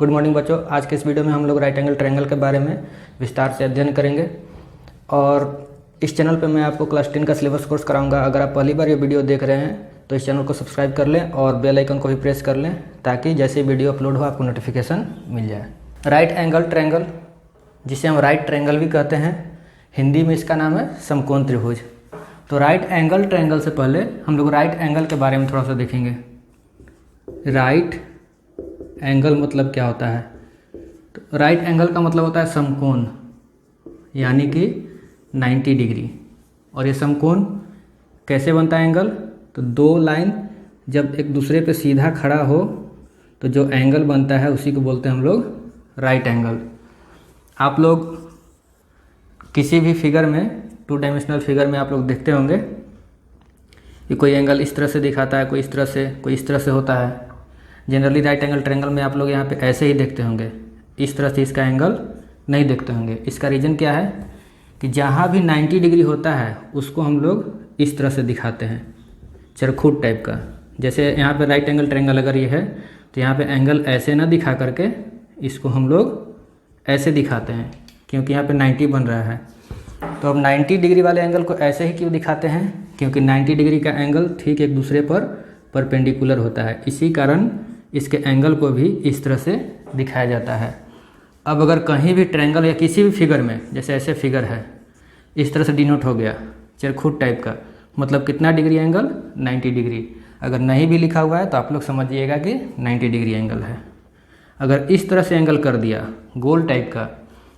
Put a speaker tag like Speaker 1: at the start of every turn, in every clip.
Speaker 1: Good morning बच्चों। आज के इस वीडियो में हम लोग राइट एंगल ट्रायंगल के बारे में विस्तार से अध्ययन करेंगे और इस चैनल पे मैं आपको क्लास 10 का सिलेबस कोर्स कराऊंगा। अगर आप पहली बार ये वीडियो देख रहे हैं तो इस चैनल को सब्सक्राइब कर लें और बेल आइकन को भी प्रेस कर लें ताकि जैसे वीडियो अपलोड हो आपको नोटिफिकेशन मिल जाए। राइट एंगल ट्रायंगल, जिसे हम राइट ट्रायंगल भी कहते हैं, हिंदी में इसका नाम है समकोण त्रिभुज। तो राइट एंगल ट्रायंगल से पहले हम लोग राइट एंगल के बारे में थोड़ा सा देखेंगे। राइट एंगल मतलब क्या होता है? तो राइट एंगल का मतलब होता है समकोण, यानी कि 90 डिग्री। और ये समकोण कैसे बनता है एंगल? तो दो लाइन जब एक दूसरे पे सीधा खड़ा हो तो जो एंगल बनता है उसी को बोलते हैं हम लोग राइट एंगल। आप लोग किसी भी फिगर में, 2 डायमेंशनल फिगर में आप लोग देखते होंगे कि कोई एंगल इस तरह से दिखाता है, कोई इस तरह से, कोई इस तरह से होता है। जनरली राइट एंगल ट्रायंगल में आप लोग यहाँ पे ऐसे ही देखते होंगे, इस तरह से इसका एंगल नहीं देखते होंगे। इसका रीज़न क्या है कि जहाँ भी 90 डिग्री होता है उसको हम लोग इस तरह से दिखाते हैं, चरखूट टाइप का। जैसे यहाँ पे राइट एंगल ट्रायंगल अगर ये है तो यहाँ पे एंगल ऐसे ना दिखा करके इसको हम लोग ऐसे दिखाते हैं, क्योंकि यहाँ पे 90 बन रहा है। तो अब 90 डिग्री वाले एंगल को ऐसे ही क्यों दिखाते हैं? क्योंकि 90 डिग्री का एंगल ठीक एक दूसरे पर परपेंडिकुलर होता है, इसी कारण इसके एंगल को भी इस तरह से दिखाया जाता है। अब अगर कहीं भी ट्रायंगल या किसी भी फिगर में, जैसे ऐसे फिगर है, इस तरह से डिनोट हो गया चरखूट टाइप का, मतलब कितना डिग्री एंगल? 90 डिग्री। अगर नहीं भी लिखा हुआ है तो आप लोग समझिएगा कि 90 डिग्री एंगल है। अगर इस तरह से एंगल कर दिया गोल टाइप का,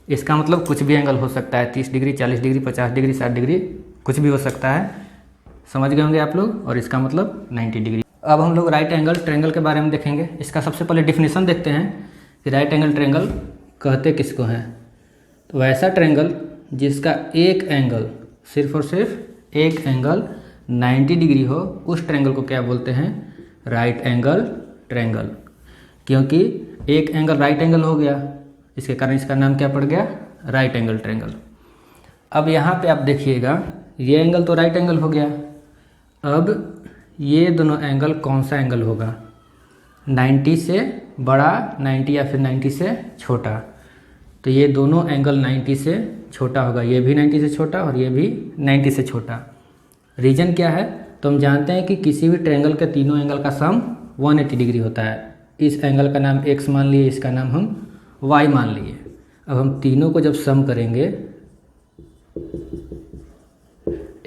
Speaker 1: इसका मतलब कुछ भी एंगल हो सकता है, 30 डिग्री, 40 डिग्री, 50 डिग्री, 60 डिग्री, कुछ भी हो सकता है। समझ गए होंगे आप लोग। और इसका मतलब 90 डिग्री। अब हम लोग राइट एंगल ट्रायंगल के बारे में देखेंगे। इसका सबसे पहले डिफिनेशन देखते हैं कि राइट एंगल ट्रायंगल कहते किसको हैं। तो वैसा ट्रायंगल जिसका एक एंगल, सिर्फ और सिर्फ एक एंगल 90 डिग्री हो, उस ट्रायंगल को क्या बोलते हैं? Right angle triangle. क्योंकि एक एंगल राइट एंगल हो गया, इसके कारण इसका नाम क्या पड़ गया? Right angle triangle. अब यहाँ पे आप देखिएगा, ये एंगल तो राइट एंगल हो गया। अब ये दोनों एंगल कौन सा एंगल होगा? 90 से बड़ा, 90 या फिर 90 से छोटा। तो ये दोनों एंगल 90 से छोटा होगा, ये भी 90 से छोटा और ये भी 90 से छोटा। रीज़न क्या है? तो हम जानते हैं कि किसी भी ट्रायंगल के तीनों एंगल का सम 180 डिग्री होता है। इस एंगल का नाम x मान लिए, इसका नाम हम y मान लिए। अब हम तीनों को जब सम करेंगे,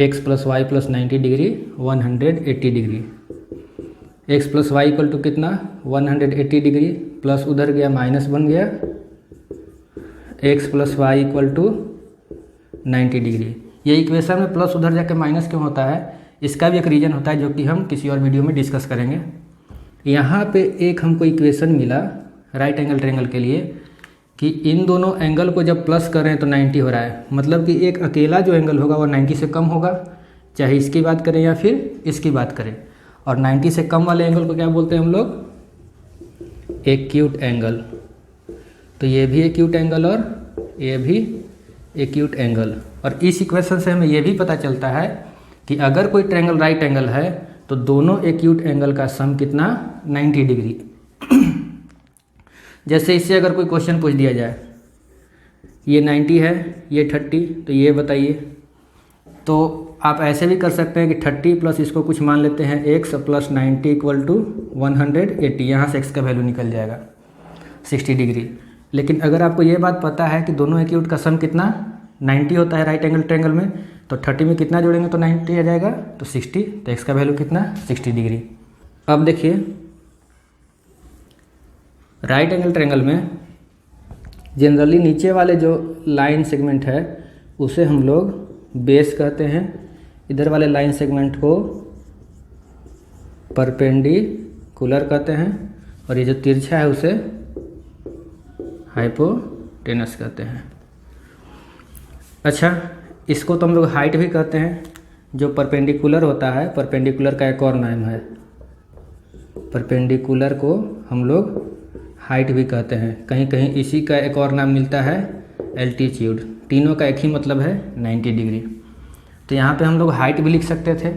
Speaker 1: x plus Y plus 90 degree 180 degree, x plus Y equal to कितना? 180 डिग्री, प्लस उधर गया माइनस बन गया, x plus Y equal to 90 degree. ये इक्वेशन में प्लस उधर जाके माइनस क्यों होता है? इसका भी एक रीज़न होता है जो कि हम किसी और वीडियो में डिस्कस करेंगे। यहाँ पे एक हमको इक्वेशन मिला राइट एंगल ट्रायंगल के लिए कि इन दोनों एंगल को जब प्लस करें तो 90 हो रहा है, मतलब कि एक अकेला जो एंगल होगा वो 90 से कम होगा, चाहे इसकी बात करें या फिर इसकी बात करें। और 90 से कम वाले एंगल को क्या बोलते हैं हम लोग? Acute angle. तो ये भी एक्यूट एंगल और ये भी एक्यूट एंगल। और इस इक्वेशन से हमें ये भी पता चलता है कि अगर कोई ट्रायंगल राइट एंगल है तो दोनों एक्यूट एंगल का सम कितना? 90 डिग्री। जैसे इससे अगर कोई क्वेश्चन पूछ दिया जाए, ये 90 है, ये 30, तो ये बताइए। तो आप ऐसे भी कर सकते हैं कि 30 प्लस इसको कुछ मान लेते हैं x प्लस 90 इक्वल टू 180। यहाँ से x का वैल्यू निकल जाएगा 60 डिग्री। लेकिन अगर आपको ये बात पता है कि दोनों एक्यूट का सम कितना 90 होता है राइट एंगल ट्रायंगल में, तो 30 में कितना जोड़ेंगे तो 90 आ जाएगा, तो 60। तो x का वैल्यू कितना? 60 डिग्री। अब देखिए, राइट एंगल ट्रायंगल में जनरली नीचे वाले जो लाइन सेगमेंट है उसे हम लोग बेस कहते हैं, इधर वाले लाइन सेगमेंट को परपेंडिकुलर कहते हैं, और ये जो तिरछा है उसे हाइपोटेनस कहते हैं। अच्छा, इसको तो हम लोग हाइट भी कहते हैं। जो परपेंडिकुलर होता है, परपेंडिकुलर का एक और नाम है, परपेंडिकुलर को हम लोग हाइट भी कहते हैं। कहीं कहीं इसी का एक और नाम मिलता है एल्टीट्यूड। तीनों का एक ही मतलब है 90 डिग्री। तो यहाँ पे हम लोग हाइट भी लिख सकते थे,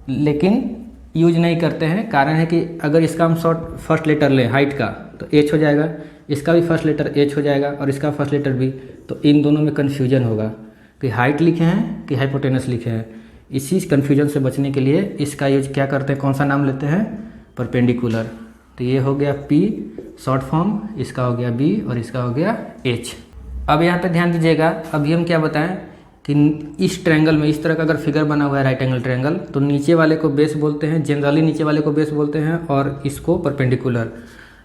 Speaker 1: लेकिन यूज नहीं करते हैं। कारण है कि अगर इसका हम शॉर्ट फर्स्ट लेटर लें हाइट का तो h हो जाएगा। इसका भी फर्स्ट लेटर एच हो जाएगा और इसका फर्स्ट लेटर बी। तो इन दोनों में कन्फ्यूजन होगा कि हाइट लिखे हैं कि हाइपोटेनस लिखे हैं। इसी कन्फ्यूजन से बचने के लिए इसका यूज क्या करते हैं, कौन सा नाम लेते हैं, परपेंडिकुलर। तो ये हो गया पी शॉर्ट फॉर्म, इसका हो गया बी और इसका हो गया एच। अब यहाँ पे ध्यान दीजिएगा, अभी हम क्या बताएं कि इस ट्रायंगल में इस तरह का अगर फिगर बना हुआ है राइट एंगल ट्रायंगल, तो नीचे वाले को बेस बोलते हैं, जनरली नीचे वाले को बेस बोलते हैं और इसको परपेंडिकुलर।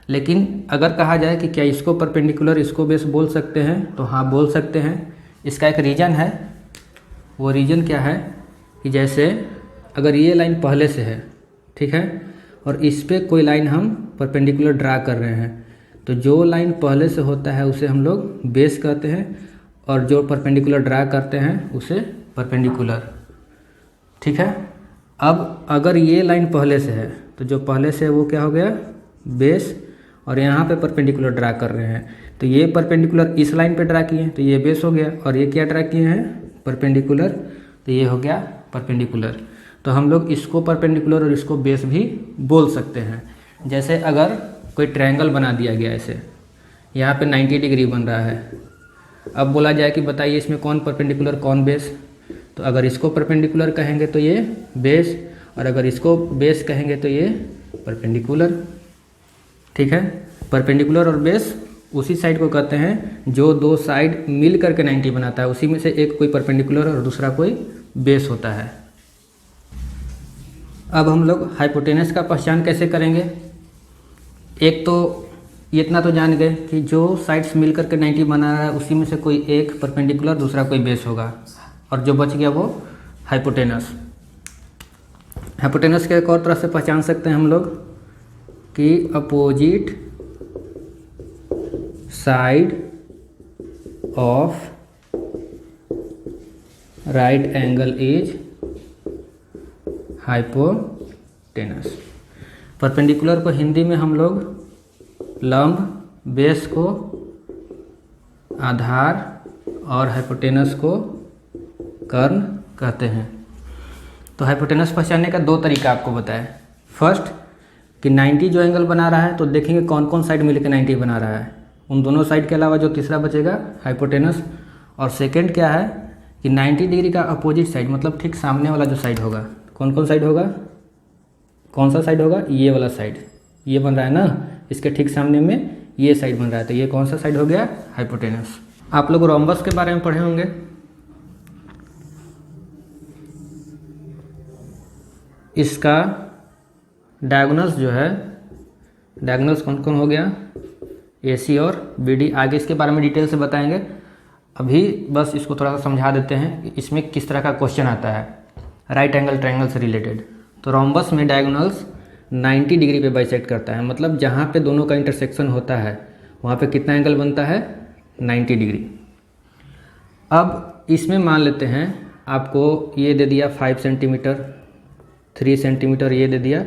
Speaker 1: लेकिन अगर कहा जाए कि क्या इसको परपेंडिकुलर इसको बेस बोल सकते हैं, तो हाँ बोल सकते हैं। इसका एक रीज़न है, वो रीज़न क्या है कि जैसे अगर ये लाइन पहले से है, ठीक है, और इस पे कोई लाइन हम परपेंडिकुलर ड्रा कर रहे हैं, तो जो लाइन पहले से होता है उसे हम लोग बेस कहते हैं और जो परपेंडिकुलर ड्रा करते हैं उसे परपेंडिकुलर, ठीक है। अब अगर ये लाइन पहले से है तो जो पहले से है वो क्या हो गया, बेस, और यहाँ पे परपेंडिकुलर ड्रा कर रहे हैं तो ये परपेंडिकुलर इस लाइन पे ड्रा किए हैं तो ये बेस हो गया, और ये क्या ड्रा किए हैं, परपेंडिकुलर, तो ये हो गया परपेंडिकुलर। तो हम लोग इसको परपेंडिकुलर और इसको बेस भी बोल सकते हैं। जैसे अगर कोई ट्रायंगल बना दिया गया ऐसे, यहाँ पे 90 डिग्री बन रहा है, अब बोला जाए कि बताइए इसमें कौन परपेंडिकुलर कौन बेस, तो अगर इसको परपेंडिकुलर कहेंगे तो ये बेस, और अगर इसको बेस कहेंगे तो ये परपेंडिकुलर, ठीक है। परपेंडिकुलर और बेस उसी साइड को कहते हैं जो दो साइड मिल करके 90 बनाता है, उसी में से एक कोई परपेंडिकुलर और दूसरा कोई बेस होता है। अब हम लोग हाइपोटेनस का पहचान कैसे करेंगे। एक तो इतना तो जान गए कि जो साइड्स मिल करके 90 बना रहा है उसी में से कोई एक परपेंडिकुलर दूसरा कोई बेस होगा, और जो बच गया वो हाइपोटेनस। हाइपोटेनस के एक और तरह से पहचान सकते हैं हम लोग कि opposite side of right angle is hypotenuse. Perpendicular को हिंदी में हम लोग लंब, बेस को आधार और हाइपोटेनस को कर्ण कहते हैं। तो हाइपोटेनस पहचानने का दो तरीका आपको बताया। फर्स्ट कि 90 जो एंगल बना रहा है तो देखेंगे कौन कौन साइड मिलकर 90 बना रहा है, उन दोनों साइड के अलावा जो तीसरा बचेगा हाइपोटेनस। और सेकंड क्या है कि 90 डिग्री का अपोजिट साइड, मतलब ठीक सामने वाला जो साइड होगा, कौन कौन साइड होगा, कौन सा साइड होगा, ये वाला साइड, ये बन रहा है ना, इसके ठीक सामने में ये साइड बन रहा है, तो ये कौन सा साइड हो गया, हाइपोटेनस। आप लोग रोम्बस के बारे में पढ़े होंगे। इसका डायगोनल्स जो है, डायगोनल्स कौन कौन हो गया, AC और BD। आगे इसके बारे में डिटेल से बताएंगे, अभी बस इसको थोड़ा सा समझा देते हैं कि इसमें किस तरह का क्वेश्चन आता है राइट एंगल ट्रायंगल से रिलेटेड। तो रोम्बस में डायगोनल्स 90 डिग्री पे बाइसेक्ट करता है, मतलब जहाँ पे दोनों का इंटरसेक्शन होता है वहाँ पे कितना एंगल बनता है, 90 डिग्री। अब इसमें मान लेते हैं आपको ये दे दिया 5 सेंटीमीटर, 3 सेंटीमीटर, ये दे दिया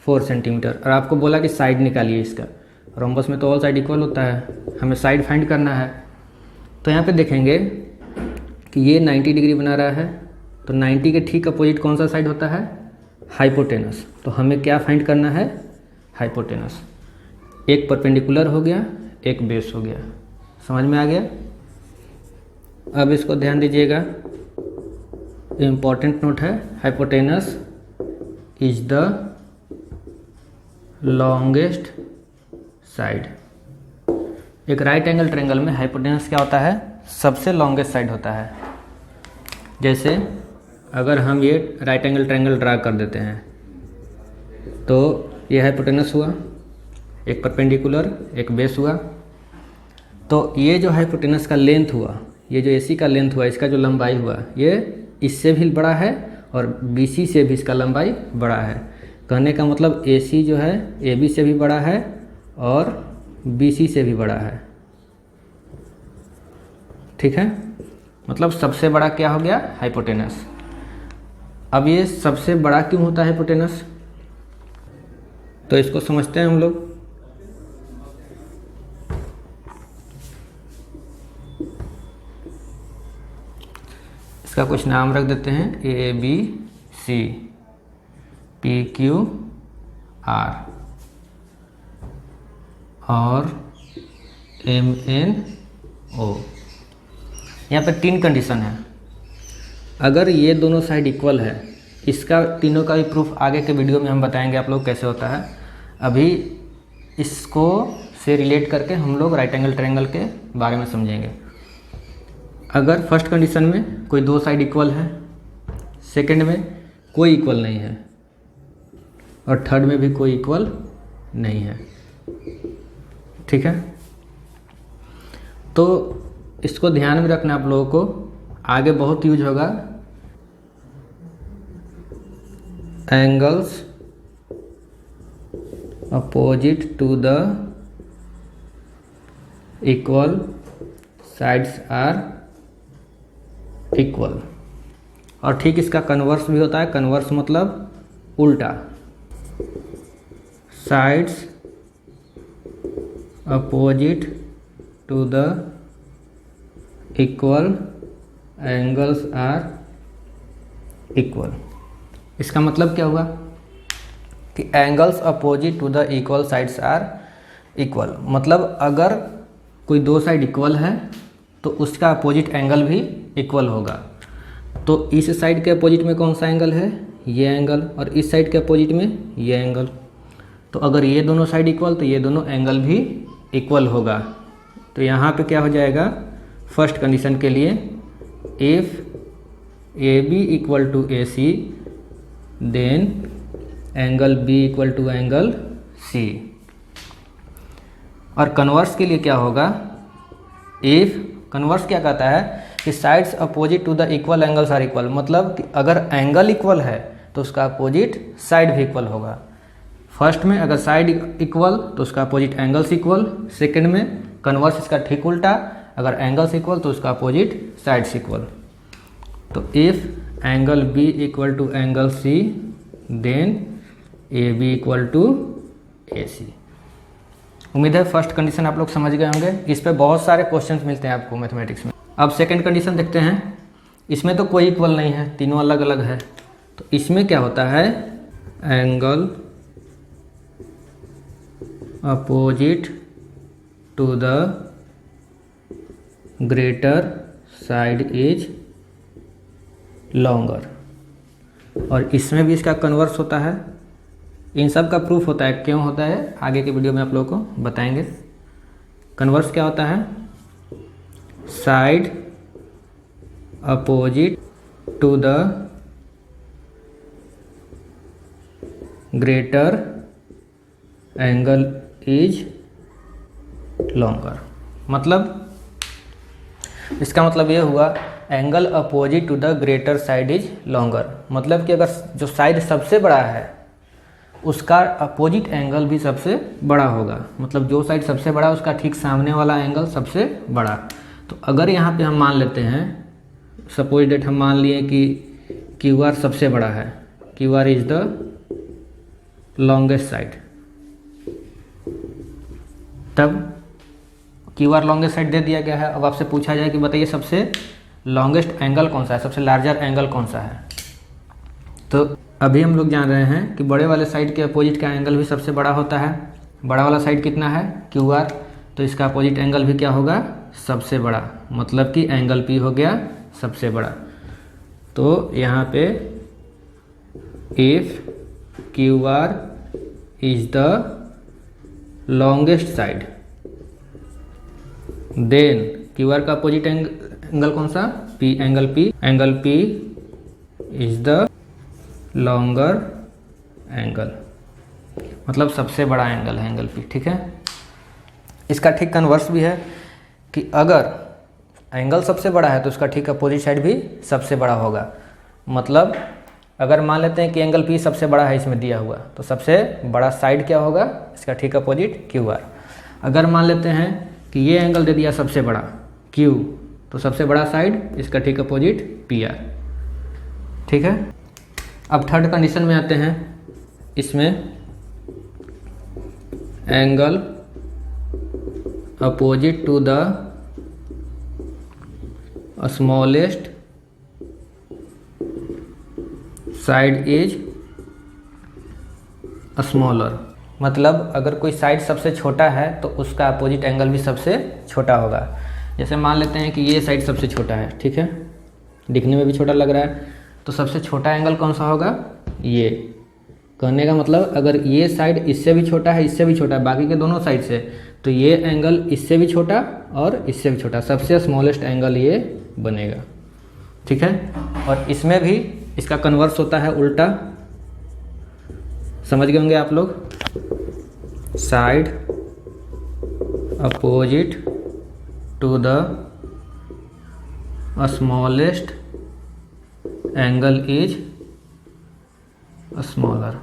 Speaker 1: 4 सेंटीमीटर, और आपको बोला कि साइड निकालिए इसका। रोम्बस में तो ऑल साइड इक्वल होता है, हमें साइड फाइंड करना है। तो यहाँ पे देखेंगे कि ये 90 डिग्री बना रहा है, तो 90 के ठीक अपोजिट कौन सा साइड होता है, हाइपोटेनस। तो हमें क्या फाइंड करना है, हाइपोटेनस। एक परपेंडिकुलर हो गया, एक बेस हो गया, समझ में आ गया। अब इसको ध्यान दीजिएगा, इम्पॉर्टेंट नोट है, hypotenuse is the longest side. एक राइट एंगल ट्रायंगल में हाइपोटेनस क्या होता है, सबसे लॉन्गेस्ट साइड होता है। जैसे अगर हम ये राइट एंगल ट्रायंगल ड्रा कर देते हैं तो ये हाइपोटेनस हुआ, एक परपेंडिकुलर, एक बेस हुआ। तो ये जो हाइपोटेनस का लेंथ हुआ, ये जो AC का लेंथ हुआ, इसका जो लंबाई हुआ, ये इससे भी बड़ा है और BC से भी इसका लंबाई बड़ा है। कहने का मतलब AC जो है AB से भी बड़ा है और BC से भी बड़ा है, ठीक है। मतलब सबसे बड़ा क्या हो गया, हाइपोटेनस। अब ये सबसे बड़ा क्यों होता है हाइपोटेनस, तो इसको समझते हैं हम लोग। इसका कुछ नाम रख देते हैं, ABC, PQR और MNO। यहाँ पे 3 कंडीशन है। अगर ये दोनों साइड इक्वल है, इसका तीनों का भी प्रूफ आगे के वीडियो में हम बताएंगे आप लोग कैसे होता है। अभी इसको से रिलेट करके हम लोग राइट एंगल ट्रायंगल के बारे में समझेंगे। अगर फर्स्ट कंडीशन में कोई दो साइड इक्वल है, सेकंड में कोई इक्वल नहीं है, और थर्ड में भी कोई इक्वल नहीं है, ठीक है। तो इसको ध्यान में रखना आप लोगों को, आगे बहुत यूज होगा। Angles opposite to the equal sides are equal. और ठीक इसका कन्वर्स भी होता है। कन्वर्स मतलब उल्टा। Sides opposite to the equal angles are equal. इसका मतलब क्या हुआ कि angles opposite to the equal sides are equal. मतलब अगर कोई दो साइड इक्वल है तो उसका अपोजिट एंगल भी इक्वल होगा। तो इस साइड के अपोजिट में कौन सा एंगल है? ये एंगल। और इस साइड के अपोजिट में ये एंगल। तो अगर ये दोनों साइड इक्वल तो ये दोनों एंगल भी इक्वल होगा। तो यहाँ पे क्या हो जाएगा फर्स्ट कंडीशन के लिए, if AB equal to AC then angle B equal to angle C। और कन्वर्स के लिए क्या होगा, इफ कन्वर्स क्या कहता है कि sides opposite to the equal angles are equal. मतलब कि अगर एंगल इक्वल है तो उसका अपोजिट साइड भी इक्वल होगा। फर्स्ट में अगर साइड इक्वल तो उसका अपोजिट एंगल्स इक्वल। सेकंड में कन्वर्स इसका ठीक उल्टा, अगर एंगल्स इक्वल तो उसका अपोजिट साइड्स इक्वल। तो if angle B equal to angle C then AB equal to AC। उम्मीद है फर्स्ट कंडीशन आप लोग समझ गए होंगे। इस पे बहुत सारे क्वेश्चंस मिलते हैं आपको मैथमेटिक्स में। अब सेकंड कंडीशन देखते हैं। इसमें तो कोई इक्वल नहीं है, तीनों अलग अलग है। तो इसमें क्या होता है, angle opposite to the greater side is longer. और इसमें भी इसका कन्वर्स होता है। इन सब का प्रूफ होता है, क्यों होता है आगे के वीडियो में आप लोगों को बताएंगे। कन्वर्स क्या होता है, side opposite to the greater angle is longer. मतलब इसका मतलब ये हुआ angle opposite to the greater side is longer. मतलब कि अगर जो साइड सबसे बड़ा है उसका अपोजिट एंगल भी सबसे बड़ा होगा। मतलब जो साइड सबसे बड़ा है उसका ठीक सामने वाला एंगल सबसे बड़ा। तो अगर यहाँ पे हम मान लेते हैं, सपोज डेट हम मान लिए कि QR सबसे बड़ा है, QR is the longest side, तब QR लॉन्गेस्ट साइड दे दिया गया है। अब आपसे पूछा जाए कि बताइए सबसे लॉन्गेस्ट एंगल कौन सा है, सबसे लार्जर एंगल कौन सा है। तो अभी हम लोग जान रहे हैं कि बड़े वाले साइड के अपोजिट का एंगल भी सबसे बड़ा होता है। बड़ा वाला साइड कितना है, QR। तो इसका अपोजिट एंगल भी क्या होगा, सबसे बड़ा। मतलब कि एंगल P हो गया सबसे बड़ा। तो यहाँ पे if QR is the longest side then QR का अपोजिट एंगल कौन सा, P, angle P। Angle P is the longer angle. मतलब सबसे बड़ा एंगल है एंगल P, ठीक है। इसका ठीक कन्वर्स भी है कि अगर एंगल सबसे बड़ा है तो उसका ठीक अपोजिट साइड भी सबसे बड़ा होगा। मतलब अगर मान लेते हैं कि एंगल P सबसे बड़ा है इसमें दिया हुआ, तो सबसे बड़ा साइड क्या होगा, इसका ठीक अपोजिट QR। अगर मान लेते हैं कि ये एंगल दे दिया सबसे बड़ा Q, तो सबसे बड़ा साइड इसका ठीक अपोजिट PR, ठीक है। अब थर्ड कंडीशन में आते हैं। इसमें angle opposite to the smallest side is smaller. मतलब अगर कोई साइड सबसे छोटा है तो उसका अपोजिट एंगल भी सबसे छोटा होगा। जैसे मान लेते हैं कि ये साइड सबसे छोटा है, ठीक है, दिखने में भी छोटा लग रहा है, तो सबसे छोटा एंगल कौन सा होगा? ये। कहने का मतलब अगर ये साइड इससे भी छोटा है, इससे भी छोटा है, बाकी के दोनों साइड से, तो ये एंगल इससे भी छोटा और इससे भी छोटा, सबसे स्मॉलेस्ट एंगल ये बनेगा, ठीक है। और इसमें भी इसका कन्वर्स होता है उल्टा, समझ गए होंगे आप लोग। Side opposite to the smallest angle is smaller.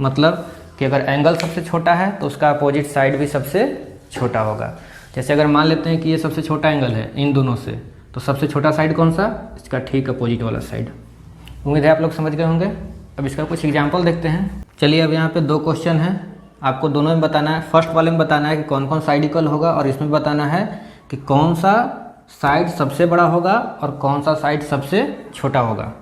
Speaker 1: मतलब कि अगर एंगल सबसे छोटा है तो उसका अपोजिट साइड भी सबसे छोटा होगा। जैसे अगर मान लेते हैं कि ये सबसे छोटा एंगल है इन दोनों से, तो सबसे छोटा साइड कौन सा? इसका ठीक अपोजिट वाला साइड। उम्मीद है आप लोग समझ गए होंगे। अब इसका कुछ एग्जाम्पल देखते हैं। चलिए अब यहाँ पे 2 क्वेश्चन हैं, आपको दोनों में बताना है। फर्स्ट वाले में बताना है कि कौन कौन साइड इक्वल होगा, और इसमें बताना है कि कौन सा साइड सबसे बड़ा होगा और कौन सा साइड सबसे छोटा होगा।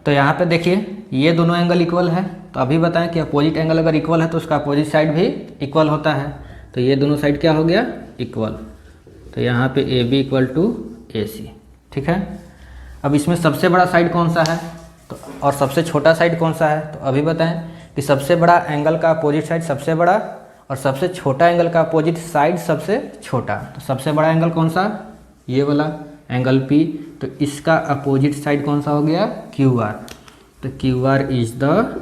Speaker 1: तो यहाँ पे देखिए ये दोनों एंगल इक्वल है, तो अभी बताएं कि अपोजिट एंगल अगर इक्वल है तो उसका अपोजिट साइड भी इक्वल होता है। तो ये दोनों साइड क्या हो गया? इक्वल। तो यहाँ पे ए बी इक्वल टू ए सी, ठीक है। अब इसमें सबसे बड़ा साइड कौन सा है तो और सबसे छोटा साइड कौन सा है? तो अभी बताएं कि सबसे बड़ा एंगल का अपोजिट साइड सबसे बड़ा और सबसे छोटा एंगल का अपोजिट साइड सबसे छोटा। तो सबसे बड़ा एंगल कौन सा? ये वाला एंगल P। तो इसका अपोजिट साइड कौन सा हो गया? QR। तो QR is the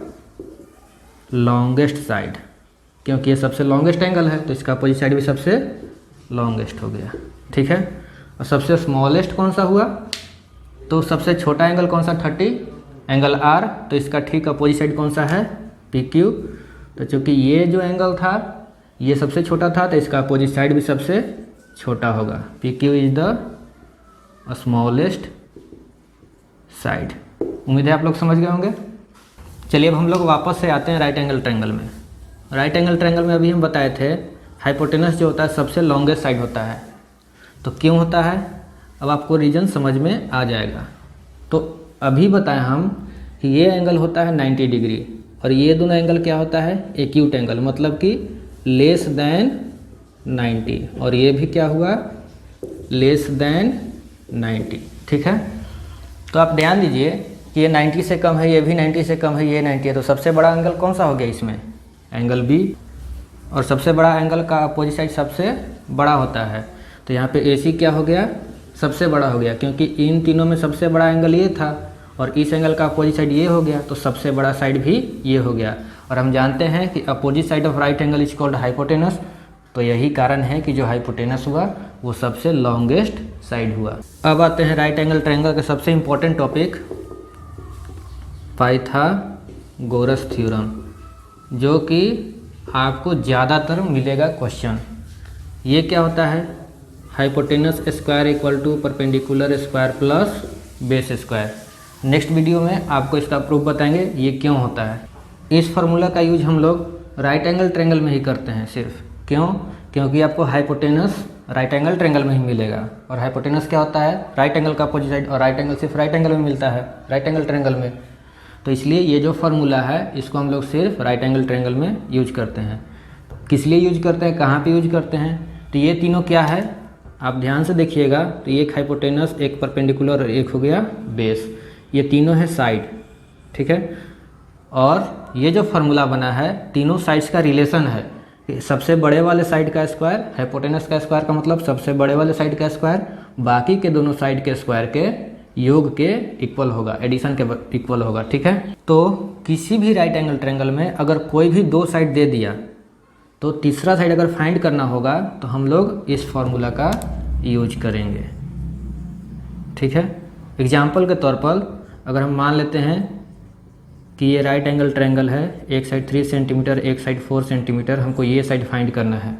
Speaker 1: longest side, क्योंकि ये सबसे लॉन्गेस्ट एंगल है तो इसका अपोजिट साइड भी सबसे लॉन्गेस्ट हो गया, ठीक है। और सबसे स्मॉलेस्ट कौन सा हुआ? तो सबसे छोटा एंगल कौन सा? 30, एंगल R। तो इसका ठीक अपोजिट साइड कौन सा है? PQ। तो चूँकि ये जो एंगल था ये सबसे छोटा था तो इसका अपोजिट साइड भी सबसे छोटा होगा। PQ is the smallest side. उम्मीद है आप लोग समझ गए होंगे। चलिए अब हम लोग वापस से आते हैं राइट एंगल ट्रायंगल में। राइट एंगल ट्रायंगल में अभी हम बताए थे हाइपोटेनस जो होता है सबसे लॉन्गेस्ट साइड होता है। तो क्यों होता है अब आपको रीजन समझ में आ जाएगा। तो अभी बताएं हम कि ये एंगल होता है 90 डिग्री और ये दोनों एंगल क्या होता है? एक्यूट एंगल, मतलब कि लेस देन 90, और ये भी क्या हुआ? लेस देन 90, ठीक है। तो आप ध्यान दीजिए कि ये 90 से कम है, ये भी 90 से कम है, ये 90 है, तो सबसे बड़ा एंगल कौन सा हो गया इसमें? Angle B। और सबसे बड़ा एंगल का अपोजिट साइड सबसे बड़ा होता है। तो यहाँ पे AC क्या हो गया? सबसे बड़ा हो गया, क्योंकि इन तीनों में सबसे बड़ा एंगल ये था और इस एंगल का अपोजिट साइड ये हो गया, तो सबसे बड़ा साइड भी ये हो गया। और हम जानते हैं कि opposite side of right angle is called hypotenuse. तो यही कारण है कि जो हाइपोटेनस हुआ वो सबसे लॉन्गेस्ट साइड हुआ। अब आते हैं राइट एंगल ट्रायंगल के सबसे इम्पोर्टेंट टॉपिक, पाइथागोरस थ्योरम, जो कि आपको ज़्यादातर मिलेगा क्वेश्चन। ये क्या होता है? Hypotenuse square equal to perpendicular square plus base square. Next video में आपको इसका प्रूफ बताएंगे ये क्यों होता है। इस फार्मूला का यूज हम लोग राइट एंगल ट्रायंगल में ही करते हैं सिर्फ। क्यों? क्योंकि आपको हाइपोटेनस राइट एंगल ट्रायंगल में ही मिलेगा, और हाइपोटेनस क्या होता है? राइट एंगल का अपोजिट साइड, और राइट एंगल सिर्फ राइट एंगल में मिलता है, राइट एंगल ट्रायंगल में। तो इसलिए ये जो फार्मूला है इसको हम लोग सिर्फ राइट एंगल ट्रायंगल में यूज करते हैं। किस लिए यूज करते हैं, कहाँ पे यूज करते हैं? तो ये तीनों क्या है आप ध्यान से देखिएगा। तो एक हाइपोटेनस, एक परपेंडिकुलर और एक हो गया बेस, ये तीनों है साइड, ठीक है। और ये जो फार्मूला बना है तीनों साइड्स का रिलेशन है। सबसे बड़े वाले साइड का स्क्वायर, हाइपोटेनस का स्क्वायर का मतलब सबसे बड़े वाले साइड का स्क्वायर बाकी के दोनों साइड के स्क्वायर के योग के इक्वल होगा, एडिशन के इक्वल होगा, ठीक है। तो किसी भी राइट एंगल ट्रायंगल में अगर कोई भी 2 साइड दे दिया तो तीसरा साइड अगर फाइंड करना होगा तो हम लोग इस फॉर्मूला का यूज करेंगे, ठीक है। एग्जाम्पल के तौर पर अगर हम मान लेते हैं कि ये राइट एंगल ट्रायंगल है, एक साइड 3 सेंटीमीटर, एक साइड 4 सेंटीमीटर, हमको ये साइड फाइंड करना है।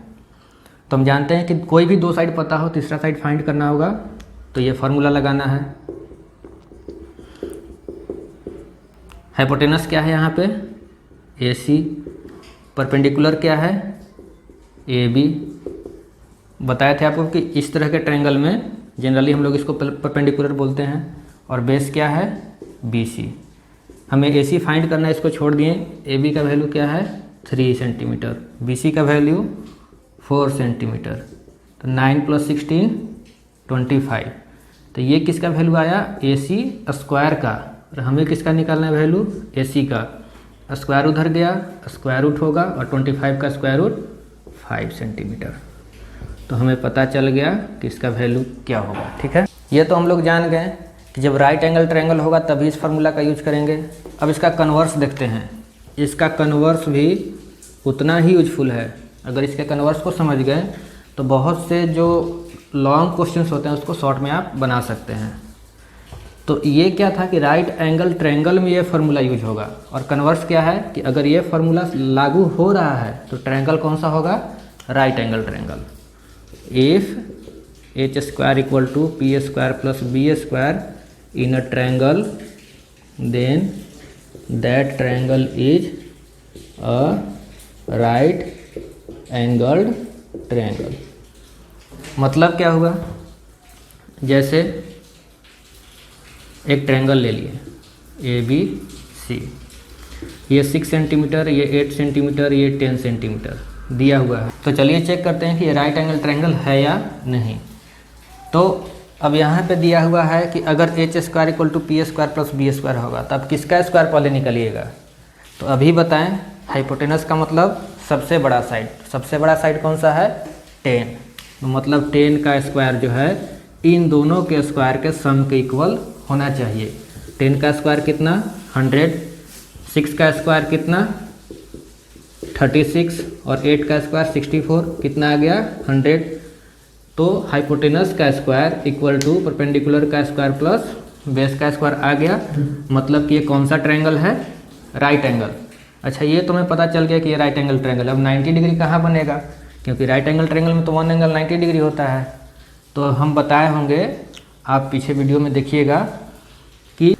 Speaker 1: तो हम जानते हैं कि कोई भी 2 साइड पता हो, तीसरा साइड फाइंड करना होगा तो ये फार्मूला लगाना है। हाइपोटेनस क्या है यहाँ पे? AC। परपेंडिकुलर क्या है? AB। बताए थे आपको कि इस तरह के ट्रायंगल में जनरली हम लोग इसको परपेंडिकुलर बोलते हैं। और बेस क्या है? BC। हमें AC फाइंड करना है, इसको छोड़ दिए। AB का वैल्यू क्या है? 3 सेंटीमीटर, BC का वैल्यू 4 सेंटीमीटर, तो 9 + 16 25। तो ये किसका वैल्यू आया? AC स्क्वायर का, और हमें किसका निकालना है वैल्यू? AC का। स्क्वायर उधर गया, स्क्वायर रूट होगा, और 25 का स्क्वायर रूट 5 सेंटीमीटर। तो हमें पता चल गया कि इसका वैल्यू क्या होगा। ठीक है, ये तो हम लोग जान गए कि जब राइट एंगल ट्रायंगल होगा तभी इस फार्मूला का यूज करेंगे। अब इसका कन्वर्स देखते हैं। इसका कन्वर्स भी उतना ही यूजफुल है। अगर इसके कन्वर्स को समझ गए तो बहुत से जो लॉन्ग क्वेश्चंस होते हैं उसको शॉर्ट में आप बना सकते हैं। तो ये क्या था कि राइट एंगल ट्रायंगल में ये फार्मूला यूज होगा, और कन्वर्स क्या है कि अगर ये फार्मूला लागू हो रहा है तो ट्रायंगल कौन सा होगा? Right angle triangle. If h² = p² + b² in a triangle, then that triangle is a right angled triangle। मतलब क्या हुआ? जैसे एक ट्रायंगल ले लिए ABC, ये 6 सेंटीमीटर, ये 8 सेंटीमीटर, ये 10 सेंटीमीटर दिया हुआ है। तो चलिए चेक करते हैं कि ये राइट एंगल ट्रायंगल है या नहीं। तो अब यहाँ पे दिया हुआ है कि अगर h² = p² + b² होगा तब किसका स्क्वायर पहले निकलिएगा? तो अभी बताएं। हाइपोटेनस का मतलब सबसे बड़ा साइड। सबसे बड़ा साइड कौन सा है? 10। तो मतलब 10 का स्क्वायर जो है इन दोनों के स्क्वायर के सम के इक्वल होना चाहिए। 10 का स्क्वायर कितना? 100। 6 का स्क्वायर कितना? 36, और 8 का स्क्वायर 64, कितना आ गया? 100। तो हाइपोटेनस का स्क्वायर इक्वल टू परपेंडिकुलर का स्क्वायर प्लस बेस का स्क्वायर आ गया। मतलब कि ये कौन सा ट्रायंगल है? Right angle. अच्छा, ये तुम्हें पता चल गया कि ये राइट एंगल ट्रायंगल। अब 90 डिग्री कहाँ बनेगा? क्योंकि राइट एंगल ट्रायंगल में तो वन एंगल 90 डिग्री होता है। तो हम बताए होंगे, आप पीछे वीडियो में देखिएगा कि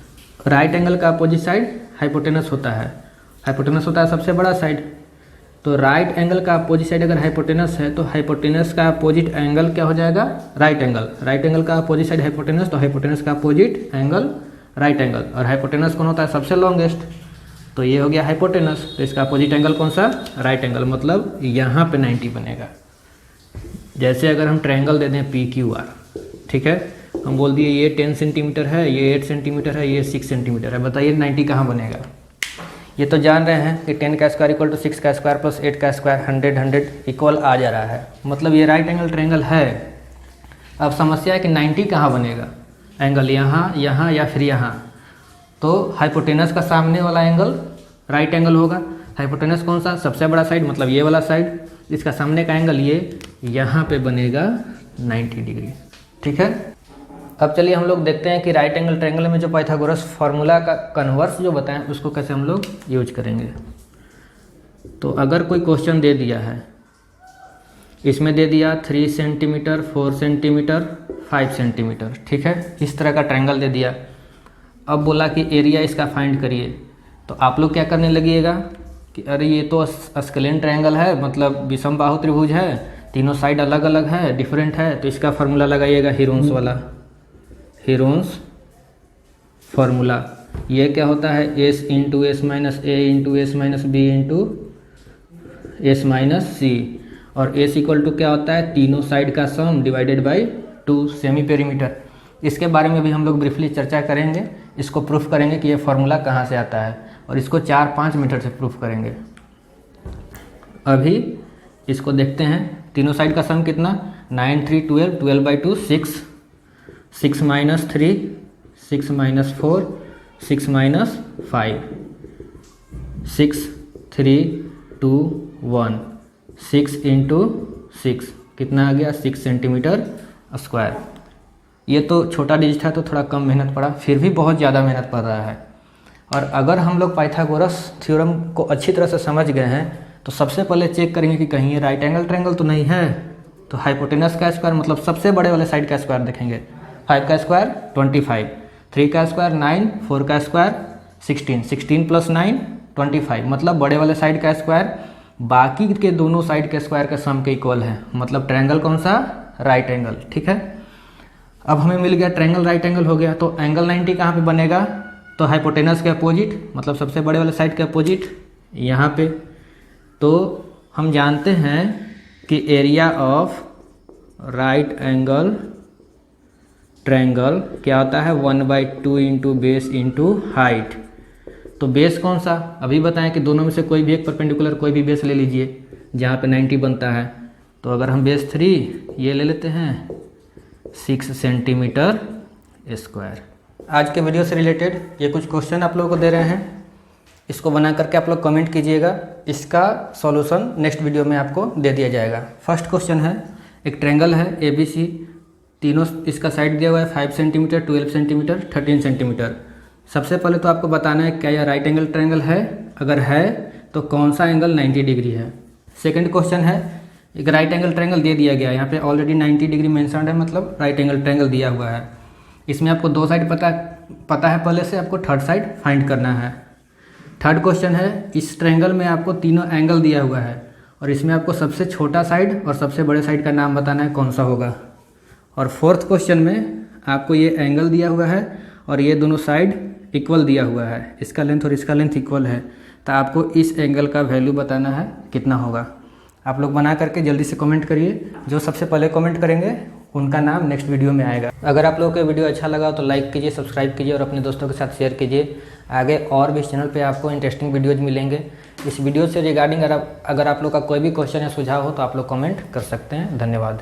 Speaker 1: राइट एंगल का अपोजिट साइड हाइपोटेनस होता है। हाइपोटेनस होता है सबसे बड़ा साइड। तो राइट एंगल का अपोजिट साइड अगर हाइपोटेनस है तो हाइपोटेनस का अपोजिट एंगल क्या हो जाएगा? Right angle. राइट एंगल का अपोजिट साइड हाइपोटेनस, तो हाइपोटेनस का अपोजिट एंगल राइट एंगल। और हाइपोटेनस कौन होता है? सबसे लॉन्गेस्ट। तो ये हो गया हाइपोटेनस। तो इसका अपोजिट एंगल कौन सा? Right angle. मतलब यहाँ पे 90 बनेगा। जैसे अगर हम ट्रायंगल दे दें PQR, ठीक है, हम बोल दिए ये 10 सेंटीमीटर है, ये 8 सेंटीमीटर है, ये 6 सेंटीमीटर है। बताइए 90 कहाँ बनेगा? ये तो जान रहे हैं कि 10 का स्क्वायर = 6 का स्क्वायर + 8 का स्क्वायर 100 इक्वल आ जा रहा है। मतलब ये राइट एंगल ट्रायंगल है। अब समस्या है कि 90 कहाँ बनेगा? एंगल यहाँ, यहाँ या फिर यहाँ। तो हाइपोटेनस का सामने वाला एंगल राइट एंगल होगा। हाइपोटेनस कौन सा? सबसे बड़ा साइड, मतलब ये वाला साइड। इसका सामने का एंगल ये यहाँ पे बनेगा 90 डिग्री। ठीक है, अब चलिए हम लोग देखते हैं कि राइट एंगल ट्रायंगल में जो पाइथागोरस फार्मूला का कन्वर्स जो बताएं उसको कैसे हम लोग यूज करेंगे। तो अगर कोई क्वेश्चन दे दिया है, इसमें दे दिया 3 सेंटीमीटर, 4 सेंटीमीटर, 5 सेंटीमीटर, ठीक है, इस तरह का ट्रायंगल दे दिया। अब बोला कि एरिया इसका फाइंड करिए। तो आप लोग क्या करने लगिएगा कि अरे ये तो स्केलेन ट्रायंगल है, मतलब विषम बाहु त्रिभुज है, तीनों साइड अलग अलग है, डिफरेंट है। तो इसका फार्मूला लगाइएगा हीरोन्स वाला, हीरोन्स फार्मूला। ये क्या होता है? S × S - A × S - B × S - C। और S = क्या होता है? तीनों साइड का सम डिवाइडेड बाई 2 सेमी पेरीमीटर। इसके बारे में भी हम लोग ब्रीफली चर्चा करेंगे। इसको प्रूफ करेंगे कि ये फार्मूला कहाँ से आता है, और इसको 4-5 मीटर से प्रूफ करेंगे। अभी इसको देखते हैं। तीनों साइड का सम कितना? 9 3 12, 12/2 6, 6 - 3, 6 - 4, 6 - 5, 6 3 2 1, 6 × 6 कितना आ गया? 6 सेंटीमीटर स्क्वायर। ये तो छोटा डिजिट है तो थोड़ा कम मेहनत पड़ा, फिर भी बहुत ज़्यादा मेहनत पड़ रहा है। और अगर हम लोग पाइथागोरस थ्योरम को अच्छी तरह से समझ गए हैं तो सबसे पहले चेक करेंगे कि कहीं ये राइट एंगल ट्रायंगल तो नहीं है। तो हाइपोटेनस का स्क्वायर मतलब सबसे बड़े वाले साइड का स्क्वायर देखेंगे। 5 का स्क्वायर 25, 3 का स्क्वायर 9, 4 का स्क्वायर 16, 16 + 9 25। मतलब बड़े वाले साइड का स्क्वायर बाकी के दोनों साइड के स्क्वायर के सम के इक्वल है। मतलब ट्रायंगल कौन सा? Right angle. ठीक है, अब हमें मिल गया ट्रायंगल राइट एंगल हो गया। तो एंगल 90 कहाँ पे बनेगा? तो हाइपोटेनस के अपोजिट, मतलब सबसे बड़े वाले साइड के अपोजिट यहाँ पे। तो हम जानते हैं कि area of right angle triangle क्या होता है 1/2 इंटू बेस इंटू हाइट। तो बेस कौन सा, अभी बताएं कि दोनों में से कोई भी एक परपेंडिकुलर कोई भी बेस ले लीजिए जहाँ पे 90 बनता है। तो अगर हम बेस 3 ये ले लेते हैं 6 सेंटीमीटर स्क्वायर। आज के वीडियो से रिलेटेड ये कुछ क्वेश्चन आप लोगों को दे रहे हैं, इसको बना करके आप लोग कमेंट कीजिएगा, इसका सॉल्यूशन नेक्स्ट वीडियो में आपको दे दिया जाएगा। फर्स्ट क्वेश्चन है, एक ट्रायंगल है ABC, तीनों इसका साइड दिया हुआ है 5 सेंटीमीटर, 12 सेंटीमीटर, 13 सेंटीमीटर। सबसे पहले तो आपको बताना है क्या यह राइट एंगल ट्रायंगल है, अगर है तो कौन सा एंगल 90 डिग्री है। सेकंड क्वेश्चन है, एक राइट एंगल ट्रायंगल दे दिया गया है, यहाँ पे ऑलरेडी 90 डिग्री मेंशन्ड है, मतलब राइट एंगल ट्रायंगल दिया हुआ है। इसमें आपको 2 साइड पता है पहले से, आपको थर्ड साइड फाइंड करना है। थर्ड क्वेश्चन है, इस ट्रायंगल में आपको तीनों एंगल दिया हुआ है और इसमें आपको सबसे छोटा साइड और सबसे बड़े साइड का नाम बताना है कौन सा होगा। और फोर्थ क्वेश्चन में आपको ये एंगल दिया हुआ है और ये दोनों साइड इक्वल दिया हुआ है, इसका लेंथ और इसका लेंथ इक्वल है, तो आपको इस एंगल का वैल्यू बताना है कितना होगा। आप लोग बना करके जल्दी से कमेंट करिए, जो सबसे पहले कमेंट करेंगे उनका नाम नेक्स्ट वीडियो में आएगा। अगर आप लोगों को वीडियो अच्छा लगा तो लाइक कीजिए, सब्सक्राइब कीजिए और अपने दोस्तों के साथ शेयर कीजिए। आगे और भी इस चैनल पे आपको इंटरेस्टिंग वीडियोज मिलेंगे। इस वीडियो से रिगार्डिंग अगर आप लोग का कोई भी क्वेश्चन या सुझाव हो तो आप लोग कमेंट कर सकते हैं। धन्यवाद।